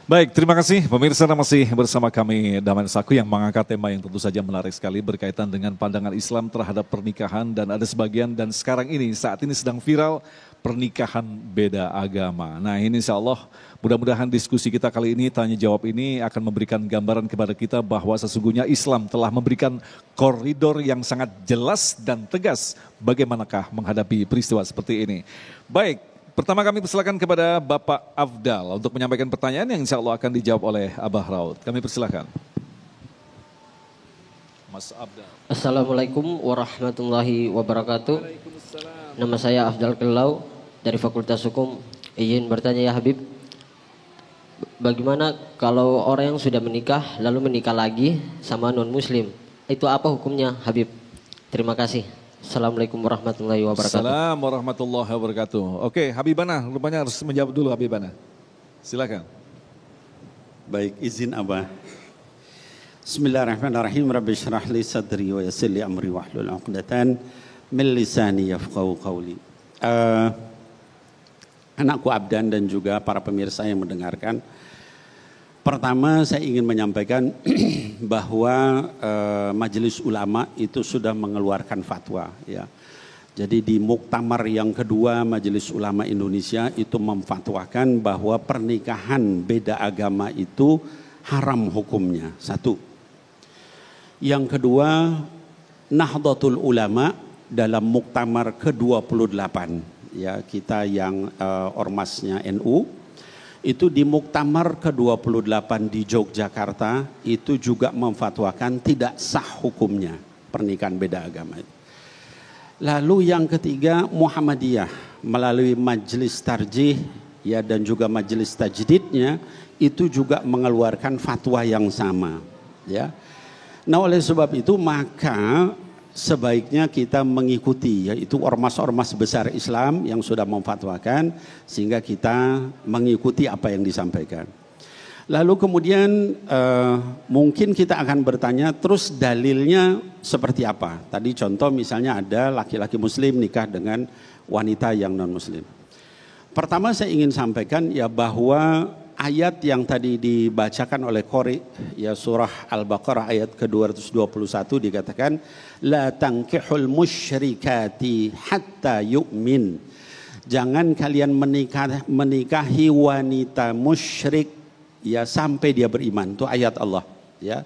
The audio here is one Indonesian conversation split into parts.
Baik, terima kasih pemirsa, masih bersama kami Daman Saku yang mengangkat tema yang tentu saja menarik sekali berkaitan dengan pandangan Islam terhadap pernikahan, dan ada sebagian dan sekarang ini saat ini sedang viral pernikahan beda agama. Nah, ini insya Allah mudah-mudahan diskusi kita kali ini, tanya jawab ini akan memberikan gambaran kepada kita bahwa sesungguhnya Islam telah memberikan koridor yang sangat jelas dan tegas bagaimanakah menghadapi peristiwa seperti ini. Baik, pertama kami persilakan kepada Bapak Afdal untuk menyampaikan pertanyaan yang insya Allah akan dijawab oleh Abah Raud. Kami persilakan. Mas Afdal. Assalamualaikum warahmatullahi wabarakatuh. Nama saya Afdal Kelau dari Fakultas Hukum. Izin bertanya ya Habib, bagaimana kalau orang yang sudah menikah lalu menikah lagi sama non muslim? Itu apa hukumnya Habib? Terima kasih. Assalamualaikum warahmatullahi wabarakatuh. Assalamualaikum warahmatullahi wabarakatuh. Oke, Habibana, rupanya harus menjawab dulu Habibana. Silakan. Baik, izin Abah. Bismillahirrahmanirrahim. Rabbi syrah li sadri wa yassir li amri wahlul 'uqdatan min lisani yafqahu qawli. Anakku Abdan dan juga para pemirsa yang mendengarkan. Pertama saya ingin menyampaikan bahwa Majelis Ulama itu sudah mengeluarkan fatwa ya. Jadi di muktamar yang kedua Majelis Ulama Indonesia itu memfatwakan bahwa pernikahan beda agama itu haram hukumnya. Satu. Yang kedua, Nahdlatul Ulama dalam muktamar ke-28 ya, kita yang ormasnya NU itu di muktamar ke-28 di Yogyakarta itu juga memfatwakan tidak sah hukumnya pernikahan beda agama. Lalu yang ketiga, Muhammadiyah melalui Majelis Tarjih ya dan juga Majelis Tajdidnya itu juga mengeluarkan fatwa yang sama ya. Nah, oleh sebab itu maka sebaiknya kita mengikuti yaitu ormas-ormas besar Islam yang sudah memfatwakan sehingga kita mengikuti apa yang disampaikan. Lalu kemudian mungkin kita akan bertanya terus dalilnya seperti apa. Tadi contoh misalnya ada laki-laki muslim nikah dengan wanita yang non muslim. Pertama saya ingin sampaikan ya bahwa ayat yang tadi dibacakan oleh Qori ya surah Al-Baqarah ayat ke-221 dikatakan la tankihul musyrikati hatta yu'min. Jangan kalian menikahi wanita musyrik ya sampai dia beriman. Itu ayat Allah ya.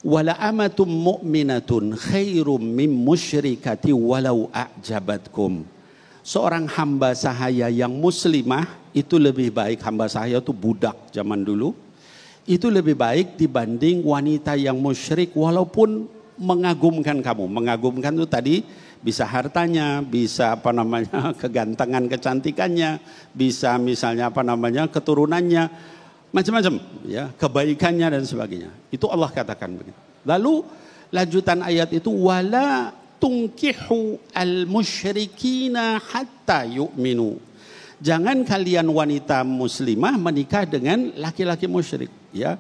Wala amatum mu'minatun khairum min musyrikati walau a'jabatkum. Seorang hamba sahaya yang muslimah itu lebih baik, hamba sahaya itu budak zaman dulu, itu lebih baik dibanding wanita yang musyrik walaupun mengagumkan kamu. Mengagumkan itu tadi bisa hartanya, bisa apa namanya kegantengan kecantikannya, bisa misalnya apa namanya keturunannya, macam-macam ya, kebaikannya dan sebagainya. Itu Allah katakan begitu. Lalu lanjutan ayat itu wala tunkihu al-musyrikina hatta yu'minu. Jangan kalian wanita muslimah menikah dengan laki-laki musyrik ya,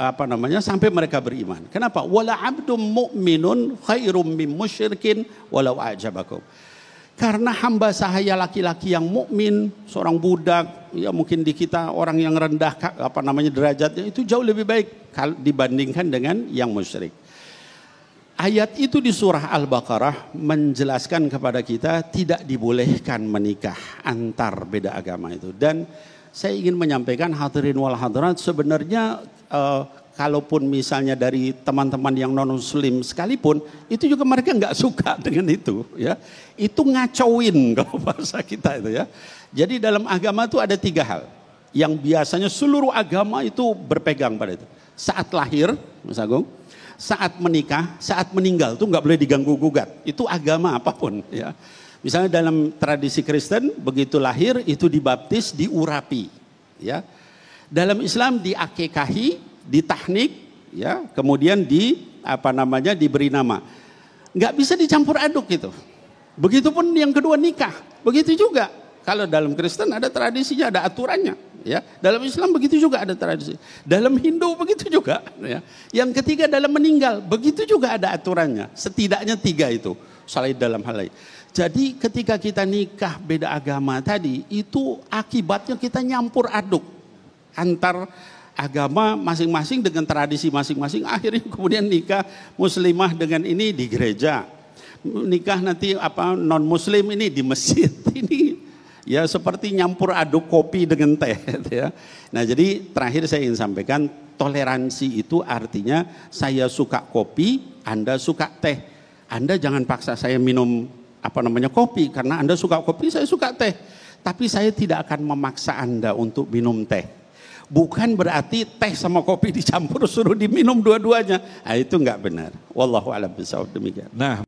apa namanya sampai mereka beriman. Kenapa? Wala 'abdum mu'minun khairum min musyrikin walau a'jabakum. Karena hamba sahaya laki-laki yang mukmin, seorang budak ya mungkin di kita orang yang rendah apa namanya derajatnya itu jauh lebih baik dibandingkan dengan yang musyrik. Ayat itu di surah Al-Baqarah menjelaskan kepada kita tidak dibolehkan menikah antar beda agama itu. Dan saya ingin menyampaikan hadirin wal hadirat sebenarnya kalaupun misalnya dari teman-teman yang non muslim sekalipun itu juga mereka nggak suka dengan itu ya. Itu ngacauin kalau bahasa kita itu ya. Jadi dalam agama itu ada 3 hal yang biasanya seluruh agama itu berpegang pada itu. Saat lahir, Mas Agung, saat menikah, saat meninggal itu nggak boleh diganggu gugat. Itu agama apapun ya. Misalnya dalam tradisi Kristen begitu lahir itu dibaptis, diurapi ya. Dalam Islam diakekahi, ditahnik ya, kemudian diberi nama. Nggak bisa dicampur aduk gitu. Begitupun yang kedua nikah, begitu juga. Kalau dalam Kristen ada tradisinya, ada aturannya. Ya, dalam Islam begitu juga ada tradisi. Dalam Hindu begitu juga. Ya. Yang ketiga dalam meninggal begitu juga ada aturannya. Setidaknya 3 itu. Selain dalam hal lain. Jadi ketika kita nikah beda agama tadi itu akibatnya kita nyampur aduk. antar agama masing-masing dengan tradisi masing-masing. Akhirnya kemudian nikah muslimah dengan ini di gereja, nikah nanti non muslim ini di masjid. Ini ya seperti nyampur aduk kopi dengan teh ya. Nah, jadi terakhir saya ingin sampaikan, toleransi itu artinya saya suka kopi, Anda suka teh. Anda jangan paksa saya minum kopi karena Anda suka kopi, saya suka teh. Tapi saya tidak akan memaksa Anda untuk minum teh. Bukan berarti teh sama kopi dicampur suruh diminum dua-duanya. Nah, itu enggak benar. Wallahu a'lam bishawab, demikian. Nah,